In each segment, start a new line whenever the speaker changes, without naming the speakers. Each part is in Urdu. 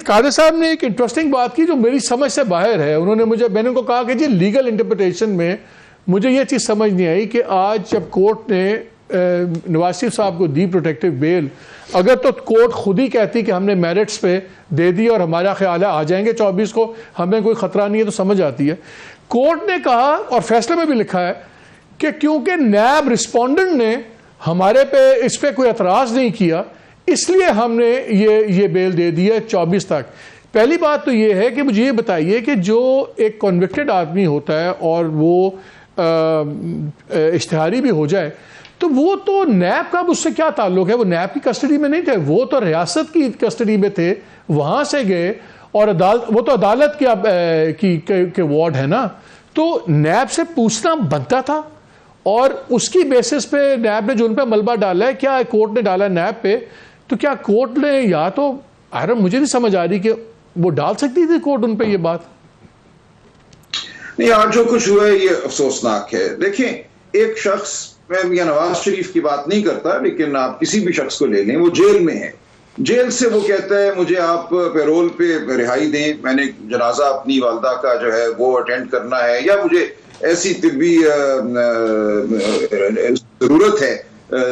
قادر صاحب نے ایک انٹرسٹنگ بات کی جو میری سمجھ سے باہر ہے. میں نے ان کو کہا کہ جی لیگل انٹرپریٹیشن میں مجھے یہ چیز سمجھ نہیں آئی کہ آج جب کورٹ نے نواز شریف صاحب کو دی پروٹیکٹیو بیل, اگر تو کورٹ خود ہی کہتی کہ ہم نے میرٹس پہ دے دی اور ہمارا خیال ہے آ جائیں گے 24 کو, ہمیں کوئی خطرہ نہیں ہے, تو سمجھ آتی ہے. کورٹ نے کہا اور فیصلے میں بھی لکھا ہے کہ کیونکہ نیب رسپونڈنٹ نے ہمارے پہ اس پہ کوئی اعتراض نہیں کیا, اس لیے ہم نے یہ بیل دے دی ہے 24 تک. پہلی بات تو یہ ہے کہ مجھے یہ بتائیے کہ جو ایک کنوکٹڈ آدمی ہوتا ہے اور وہ اشتہاری بھی ہو جائے تو وہ تو نیب کا اس سے کیا تعلق ہے؟ وہ نیب کی کسٹڈی میں نہیں تھے, وہ تو ریاست کی کسٹڈی میں تھے, وہاں سے گئے اور وہ تو عدالت کے وارڈ ہے نا, تو نیب سے پوچھنا بنتا تھا. اور اس کی بیسس پہ نیب نے جو ان پہ ملبہ ڈالا ہے, کیا کورٹ نے ڈالا ہے نیب پہ, تو کیا کورٹ نے یا تو مجھے نہیں سمجھ آ رہی کہ وہ ڈال سکتی تھی کورٹ ان پہ یہ بات.
نہیں, آج جو کچھ ہوا ہے یہ افسوسناک ہے. دیکھیں, ایک شخص, میں میاں نواز شریف کی بات نہیں کرتا, لیکن آپ کسی بھی شخص کو لے لیں, وہ جیل میں ہے, جیل سے وہ کہتا ہے مجھے آپ پیرول پہ رہائی دیں, میں نے جنازہ اپنی والدہ کا جو ہے وہ اٹینڈ کرنا ہے, یا مجھے ایسی طبی ضرورت ہے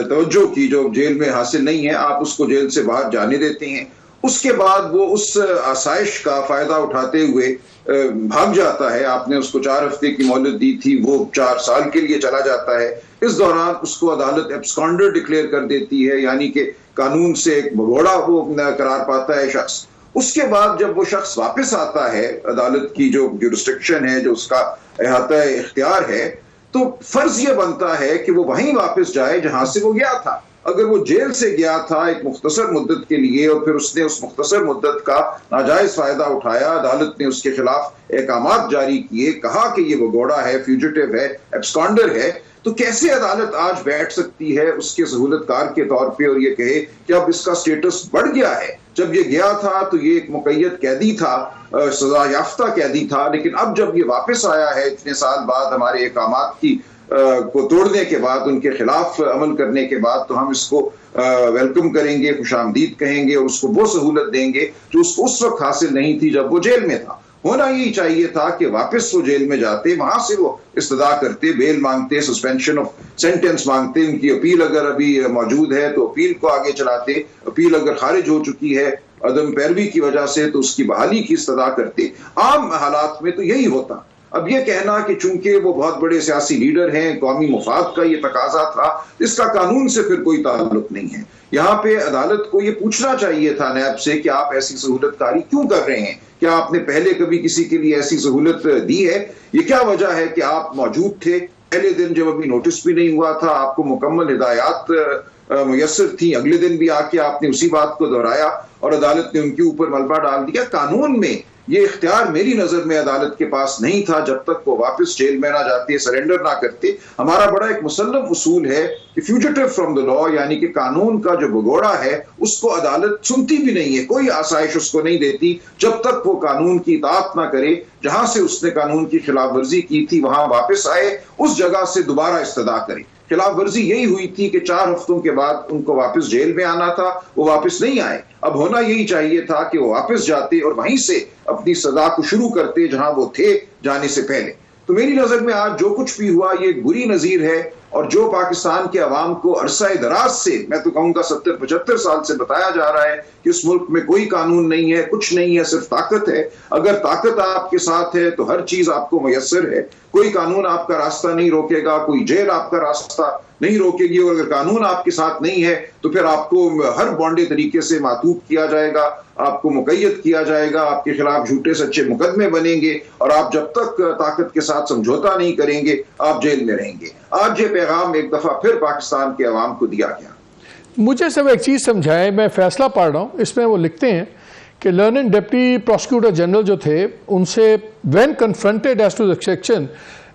توجہ کی جو جیل میں حاصل نہیں ہے, آپ اس کو جیل سے باہر جانے دیتے ہیں. اس کے بعد وہ اس آسائش کا فائدہ اٹھاتے ہوئے بھاگ جاتا ہے. آپ نے اس کو 4 ہفتے کی مہلت دی تھی, وہ 4 سال کے لیے چلا جاتا ہے. اس دوران اس کو عدالت ایبسکانڈر ڈکلیئر کر دیتی ہے, یعنی کہ قانون سے ایک بھگوڑا وہ قرار پاتا ہے شخص. اس کے بعد جب وہ شخص واپس آتا ہے, عدالت کی جو جورسڈکشن ہے, جو اس کا احاطہ اختیار ہے, تو فرض یہ بنتا ہے کہ وہ وہیں واپس جائے جہاں سے وہ گیا تھا. اگر وہ جیل سے گیا تھا ایک مختصر مدت کے لیے اور پھر اس نے اس مختصر مدت کا ناجائز فائدہ اٹھایا, عدالت نے اس کے خلاف احکامات جاری کیے, کہا کہ یہ بھگوڑا ہے, فیوجیٹو ہے, ایبسکانڈر ہے, تو کیسے عدالت آج بیٹھ سکتی ہے اس کے سہولت کار کے طور پہ اور یہ کہے کہ اب اس کا سٹیٹس بڑھ گیا ہے؟ جب یہ گیا تھا تو یہ ایک مقید قیدی تھا, سزا یافتہ قیدی تھا, لیکن اب جب یہ واپس آیا ہے اتنے سال بعد ہمارے احکامات کو توڑنے کے بعد, ان کے خلاف عمل کرنے کے بعد, تو ہم اس کو ویلکم کریں گے, خوش آمدید کہیں گے اور اس کو وہ سہولت دیں گے جو اس کو اس وقت حاصل نہیں تھی جب وہ جیل میں تھا. ہونا یہی چاہیے تھا کہ واپس وہ جیل میں جاتے, وہاں سے وہ استدعا کرتے, بیل مانگتے, سسپینشن آف سینٹنس مانگتے, ان کی اپیل اگر ابھی موجود ہے تو اپیل کو آگے چلاتے, اپیل اگر خارج ہو چکی ہے عدم پیروی کی وجہ سے تو اس کی بحالی کی استدعا کرتے. عام حالات میں تو یہی ہوتا. اب یہ کہنا کہ چونکہ وہ بہت بڑے سیاسی لیڈر ہیں, قومی مفاد کا یہ تقاضا تھا, اس کا قانون سے پھر کوئی تعلق نہیں ہے. یہاں پہ عدالت کو یہ پوچھنا چاہیے تھا نیب سے کہ آپ ایسی سہولت کاری کیوں کر رہے ہیں, کیا آپ نے پہلے کبھی کسی کے لیے ایسی سہولت دی ہے؟ یہ کیا وجہ ہے کہ آپ موجود تھے پہلے دن جب ابھی نوٹس بھی نہیں ہوا تھا, آپ کو مکمل ہدایات میسر تھی, اگلے دن بھی آ کے آپ نے اسی بات کو دہرایا اور عدالت نے ان کے اوپر ملبہ ڈال دیا. قانون میں یہ اختیار میری نظر میں عدالت کے پاس نہیں تھا جب تک وہ واپس جیل میں نہ جاتے, سرنڈر نہ کرتے. ہمارا بڑا ایک مسلم اصول ہے کہ فیوجیٹو فرام دا لا, یعنی کہ قانون کا جو بھگوڑا ہے اس کو عدالت سنتی بھی نہیں ہے, کوئی آسائش اس کو نہیں دیتی جب تک وہ قانون کی اطاعت نہ کرے. جہاں سے اس نے قانون کی خلاف ورزی کی تھی وہاں واپس آئے, اس جگہ سے دوبارہ استدعا کرے. خلاف ورزی یہی ہوئی تھی کہ 4 ہفتوں کے بعد ان کو واپس جیل میں آنا تھا, وہ واپس نہیں آئے. اب ہونا یہی چاہیے تھا کہ وہ واپس جاتے اور وہیں سے اپنی سزا کو شروع کرتے جہاں وہ تھے جانے سے پہلے. تو میری نظر میں آج جو کچھ بھی ہوا یہ بری نظیر ہے, اور جو پاکستان کے عوام کو عرصہ دراز سے, میں تو کہوں گا 70-75 سال سے بتایا جا رہا ہے کہ اس ملک میں کوئی قانون نہیں ہے, کچھ نہیں ہے, صرف طاقت ہے. اگر طاقت آپ کے ساتھ ہے تو ہر چیز آپ کو میسر ہے, کوئی قانون آپ کا راستہ نہیں روکے گا, کوئی جیل آپ کا راستہ نہیں روکے گی. اور اگر قانون آپ کے ساتھ نہیں ہے تو پھر آپ کو ہر بانڈے طریقے سے معطوف کیا جائے گا, آپ کو مقید کیا جائے گا, آپ کے خلاف جھوٹے سچے مقدمے بنیں گے, اور آپ جب تک طاقت کے ساتھ سمجھوتا نہیں کریں گے آپ جیل میں رہیں گے. آج یہ پیغام ایک دفعہ پھر پاکستان کے عوام کو دیا گیا.
مجھے سب ایک چیز سمجھائے, میں فیصلہ پڑھ رہا ہوں, اس میں وہ لکھتے ہیں کہ لرننگ ڈپٹی پروسیکیوٹر جنرل جو تھے ان سے when confronted as to the section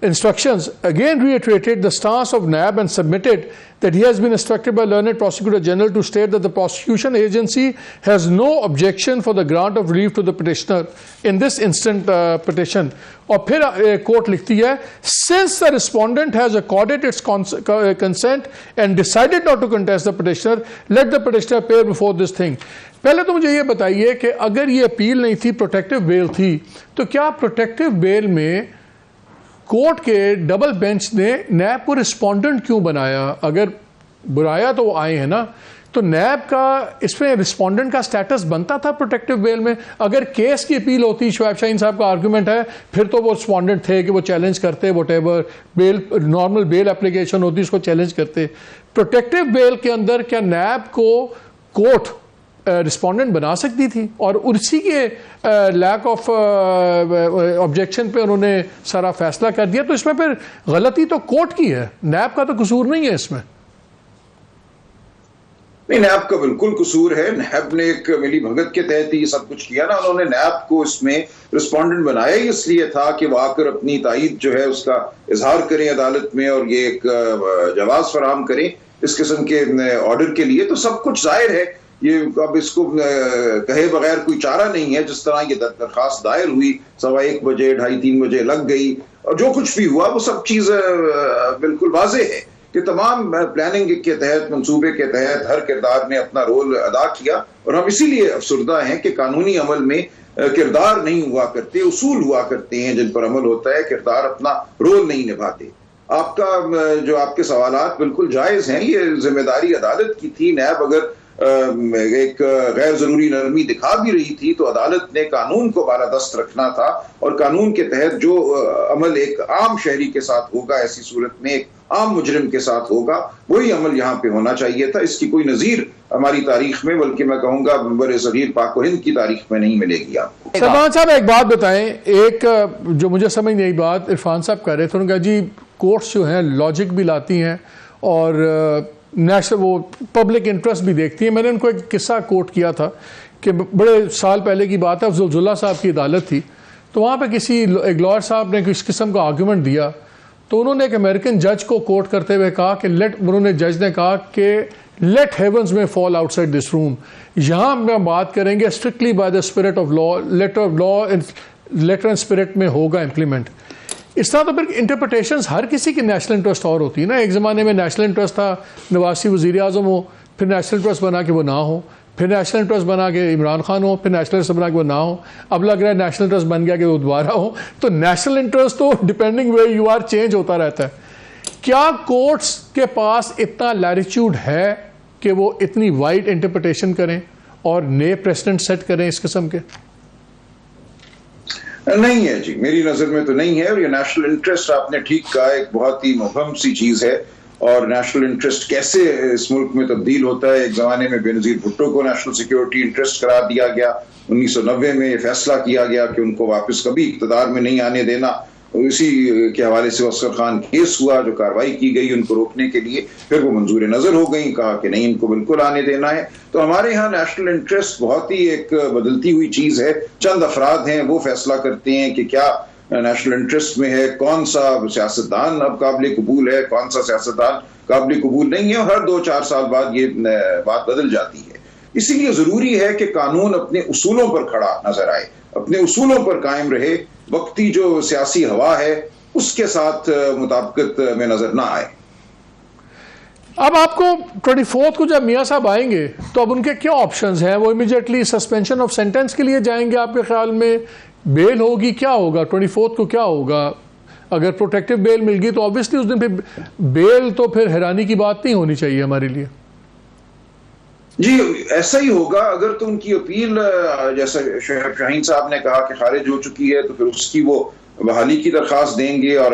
instructions, again reiterated the stance of NAB and submitted that he has been instructed by learned Prosecutor General to state that the prosecution agency has no objection for the grant of relief to the petitioner in this instant petition. اور پھر کورٹ لکھتی ہے since the respondent has accorded its consent and decided not to contest the petitioner, let the petitioner appear before this thing. پہلے تو مجھے یہ بتائیے کہ اگر یہ اپیل نہیں تھی، پروٹیکٹیو بیل تھی، تو کیا پروٹیکٹیو بیل میں کورٹ کے ڈبل بینچ نے نیب کو رسپونڈنٹ کیوں بنایا؟ اگر بلایا تو وہ آئے ہیں نا، تو نیب کا اس میں رسپونڈنٹ کا سٹیٹس بنتا تھا پروٹیکٹیو بیل میں. اگر کیس کی اپیل ہوتی، شعیب شاہین صاحب کا آرگومنٹ ہے، پھر تو وہ رسپونڈنٹ تھے کہ وہ چیلنج کرتے whatever bail, normal bail application ہوتی اس کو چیلنج کرتے. پروٹیکٹیو بیل کے اندر کیا نیب کو کورٹ رسپونڈنٹ بنا سکتی تھی؟ اور اسی کے لیک آف آبجیکشن پہ انہوں نے سارا فیصلہ کر دیا. تو اس میں پھر غلطی تو کورٹ کی ہے، نیب کا تو قصور نہیں ہے اس میں.
نہیں، نیب کا بالکل قصور ہے. نیب نے ایک ملی بھگت کے تحت ہی سب کچھ کیا نا. انہوں نے نیب کو اس میں رسپونڈنٹ بنایا ہی اس لیے تھا کہ وہ آ کر اپنی تائید جو ہے اس کا اظہار کریں عدالت میں اور یہ ایک جواز فراہم کریں اس قسم کے آرڈر کے لیے. تو سب کچھ ظاہر ہے. یہ اب اس کو کہے بغیر کوئی چارہ نہیں ہے. جس طرح یہ درخواست دائر ہوئی 1:15 بجے 2:30-3 بجے لگ گئی، اور جو کچھ بھی ہوا وہ سب چیز بالکل واضح ہے کہ تمام پلاننگ کے تحت، منصوبے کے تحت ہر کردار نے اپنا رول ادا کیا. اور ہم اسی لیے افسردہ ہیں کہ قانونی عمل میں کردار نہیں ہوا کرتے، اصول ہوا کرتے ہیں جن پر عمل ہوتا ہے. کردار اپنا رول نہیں نبھاتے. آپ کا جو آپ کے سوالات بالکل جائز ہیں. یہ ذمہ داری عدالت کی تھی. نیب اگر ایک غیر ضروری نرمی دکھا بھی رہی تھی تو عدالت نے قانون کو بالادست رکھنا تھا، اور قانون کے تحت جو عمل ایک عام شہری کے ساتھ ہوگا، ایسی صورت میں ایک عام مجرم کے ساتھ ہوگا، وہی عمل یہاں پہ ہونا چاہیے تھا. اس کی کوئی نظیر ہماری تاریخ میں، بلکہ میں کہوں گا بر صغیر پاک و ہند کی تاریخ میں نہیں ملے گی آپ کو.
سلمان صاحب ایک بات بتائیں، ایک جو مجھے سمجھ نہیں آئی بات عرفان صاحب کہہ رہے تھے، انہوں نے کہا جی کورٹس جو ہیں لاجک بھی لاتی ہیں اور نیشنل وہ پبلک انٹرسٹ بھی دیکھتی ہیں. میں نے ان کو ایک قصہ کوٹ کیا تھا کہ بڑے سال پہلے کی بات ہے، زلزلہ صاحب کی عدالت تھی، تو وہاں پہ ایک لائر صاحب نے اس قسم کا آرگومنٹ دیا. تو انہوں نے ایک امریکن جج کو کوٹ کرتے ہوئے کہا کہ جج نے کہا کہ لیٹ ہیونز میں فال آؤٹ سائڈ دس روم. یہاں ہم بات کریں گے strictly by the spirit of law, letter of law letter and spirit میں ہوگا امپلیمنٹ. اس طرح تو پھر انٹرپریٹیشنز ہر کسی کی نیشنل انٹرسٹ اور ہوتی ہے نا. ایک زمانے میں نیشنل انٹرسٹ تھا نواز شریف وزیر اعظم ہو، پھر نیشنل انٹرسٹ بنا کہ وہ نہ ہو، پھر نیشنل انٹرسٹ بنا کہ عمران خان ہو، پھر نیشنل انٹرسٹ بنا کہ وہ نہ ہو، اب لگ رہا ہے نیشنل انٹرسٹ بن گیا کہ وہ دوبارہ ہو. تو نیشنل انٹرسٹ تو depending where you are change ہوتا رہتا ہے. کیا کورٹس کے پاس اتنا لیٹیچیوڈ ہے کہ وہ اتنی وائڈ انٹرپریٹیشن کریں اور نئے پریسیڈنٹ سیٹ کریں اس قسم کے؟
نہیں ہے جی، میری نظر میں تو نہیں ہے. اور یہ نیشنل انٹرسٹ آپ نے ٹھیک کہا، ایک بہت ہی مبہم سی چیز ہے. اور نیشنل انٹرسٹ کیسے اس ملک میں تبدیل ہوتا ہے. ایک زمانے میں بے نظیر بھٹو کو نیشنل سیکیورٹی انٹرسٹ قرار دیا گیا. 1990 میں یہ فیصلہ کیا گیا کہ ان کو واپس کبھی اقتدار میں نہیں آنے دینا. اسی کے حوالے سے اصغر خان کیس ہوا، جو کارروائی کی گئی ان کو روکنے کے لیے، پھر وہ منظور نظر ہو گئی، کہا کہ نہیں ان کو بالکل آنے دینا ہے. تو ہمارے ہاں نیشنل انٹرسٹ بہت ہی ایک بدلتی ہوئی چیز ہے. چند افراد ہیں وہ فیصلہ کرتے ہیں کہ کیا نیشنل انٹرسٹ میں ہے، کون سا سیاستدان اب قابل قبول ہے، کون سا سیاستدان قابل قبول نہیں ہے. اور ہر 2-4 سال بعد یہ بات بدل جاتی ہے. اسی لیے ضروری ہے کہ قانون اپنے اصولوں پر کھڑا نظر آئے، اپنے اصولوں پر قائم رہے، وقتی جو سیاسی ہوا ہے اس کے ساتھ مطابقت میں نظر نہ آئے.
اب آپ کو 24 کو جب میاں صاحب آئیں گے تو اب ان کے کیا آپشنز ہیں؟ وہ امیڈیٹلی سسپینشن آف سینٹنس کے لیے جائیں گے آپ کے خیال میں؟ بیل ہوگی؟ کیا ہوگا 24 کو؟ کیا ہوگا اگر پروٹیکٹیو بیل مل گئی تو آبویسلی اس دن پھر بیل تو پھر حیرانی کی بات نہیں ہونی چاہیے ہمارے لیے.
جی ایسا ہی ہوگا. اگر تو ان کی اپیل جیسا شعیب شاہین صاحب نے کہا کہ خارج ہو چکی ہے تو پھر اس کی وہ بحالی کی درخواست دیں گے، اور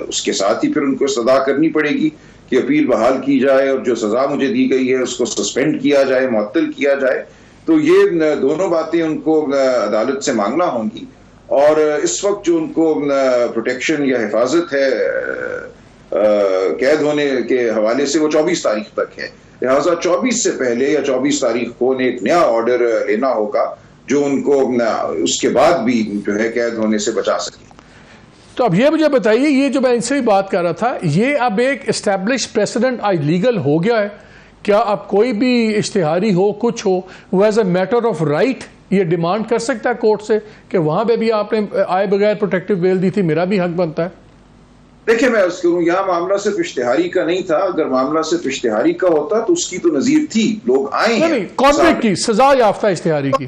اس کے ساتھ ہی پھر ان کو سزا کرنی پڑے گی کہ اپیل بحال کی جائے اور جو سزا مجھے دی گئی ہے اس کو سسپینڈ کیا جائے، معطل کیا جائے. تو یہ دونوں باتیں ان کو عدالت سے مانگنا ہوں گی. اور اس وقت جو ان کو پروٹیکشن یا حفاظت ہے قید ہونے کے حوالے سے وہ 24 تاریخ تک ہے. لہٰذا 24 سے پہلے یا 24 تاریخ کو انہیں ایک نیا آرڈر لینا ہوگا جو ان کو اس کے بعد بھی جو ہے قید ہونے سے بچا سکے.
تو اب یہ مجھے بتائیے، یہ جو میں ان سے بھی بات کر رہا تھا، یہ اب ایک اسٹیبلش پریسیڈنٹ آج لیگل ہو گیا ہے؟ کیا اب کوئی بھی اشتہاری ہو، کچھ ہو، وہ as a matter of right یہ ڈیمانڈ کر سکتا ہے کورٹ سے کہ وہاں پہ بھی آپ نے آئے بغیر پروٹیکٹیو بیل دی تھی، میرا بھی حق بنتا ہے؟
دیکھیں میں اس کروں، یہاں معاملہ صرف اشتہاری کا نہیں تھا. اگر معاملہ صرف اشتہاری کا ہوتا تو اس کی تو نظیر تھی، لوگ آئے ہیں.
نہیں، کانویکٹ کی سزا یافتہ اشتہاری کی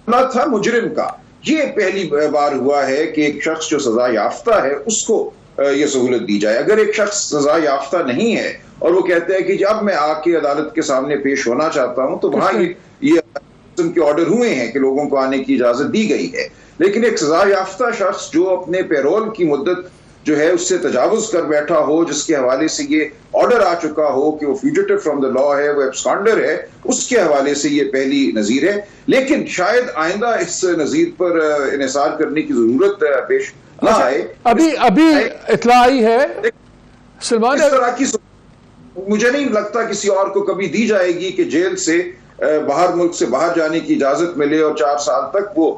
تھا مجرم کا. یہ پہلی بار ہوا ہے کہ ایک شخص جو سزا یافتہ ہے اس کو یہ سہولت دی جائے. اگر ایک شخص سزا یافتہ نہیں ہے اور وہ کہتے ہیں کہ جب میں آ کے عدالت کے سامنے پیش ہونا چاہتا ہوں، تو وہاں یہ قسم کے آرڈر ہوئے ہیں کہ لوگوں کو آنے کی اجازت دی گئی ہے. لیکن ایک سزا یافتہ شخص جو اپنے پیرول کی مدت جو ہے اس سے تجاوز کر بیٹھا ہو، جس کے حوالے سے یہ آرڈر آ چکا ہو کہ وہ فیوجیٹو فرام دا لا ہے، وہ ایبسکانڈر ہے، اس کے حوالے سے یہ پہلی نظیر ہے. لیکن شاید آئندہ اس نظیر پر انحصار کرنے کی ضرورت پیش نہ آئے.
ابھی اطلاع آئی ہے سلمان،
اس طرح کی مجھے نہیں لگتا کسی اور کو کبھی دی جائے گی کہ جیل سے باہر، ملک سے باہر جانے کی اجازت ملے اور 4 سال تک وہ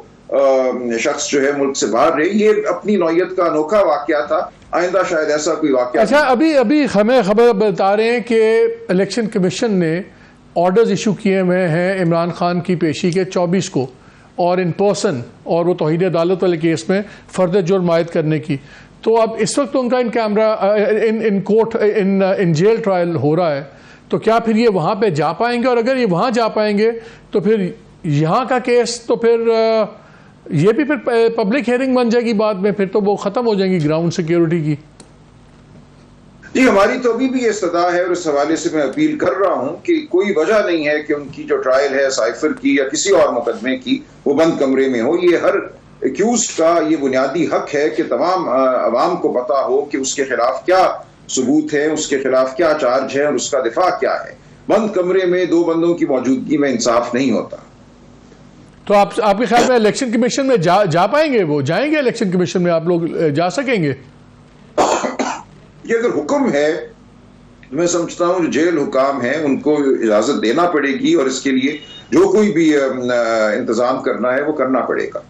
شخص جو ہے ملک سے باہر رہے. یہ اپنی نوعیت کا انوکھا واقعہ تھا، آئندہ شاید ایسا کوئی واقعہ.
اچھا، ابھی ہمیں خبر بتا رہے ہیں کہ الیکشن کمیشن نے آرڈرز ایشو کیے ہوئے ہیں عمران خان کی پیشی کے 24 کو، اور ان پرسن اور وہ توہین عدالت والے کیس میں فردر جرم عائد کرنے کی. تو اب اس وقت ان کا in camera in court in jail trial ہو رہا ہے، تو کیا پھر یہ وہاں پہ جا پائیں گے؟ اور اگر یہ وہاں جا پائیں گے تو پھر یہاں کا کیس تو پھر یہ بھی پھر پبلک ہیئرنگ بن جائے گی بعد میں، پھر تو وہ ختم ہو جائیں گی گراؤنڈ سیکیورٹی کی.
جی ہماری تو ابھی بھی یہ استدعا ہے اور اس حوالے سے میں اپیل کر رہا ہوں کہ کوئی وجہ نہیں ہے کہ ان کی جو ٹرائل ہے سائفر کی یا کسی اور مقدمے کی وہ بند کمرے میں ہو. یہ ہر ایکیوزڈ کا یہ بنیادی حق ہے کہ تمام عوام کو پتا ہو کہ اس کے خلاف کیا ثبوت ہے، اس کے خلاف کیا چارج ہے اور اس کا دفاع کیا ہے. بند کمرے میں 2 بندوں کی موجودگی میں انصاف نہیں ہوتا.
تو آپ کے خیال میں الیکشن کمیشن میں جا پائیں گے؟ وہ جائیں گے الیکشن کمیشن میں؟ آپ لوگ جا سکیں گے؟
یہ اگر حکم ہے، میں سمجھتا ہوں جو جیل حکام ہیں ان کو اجازت دینا پڑے گی، اور اس کے لیے جو کوئی بھی انتظام کرنا ہے وہ کرنا پڑے گا.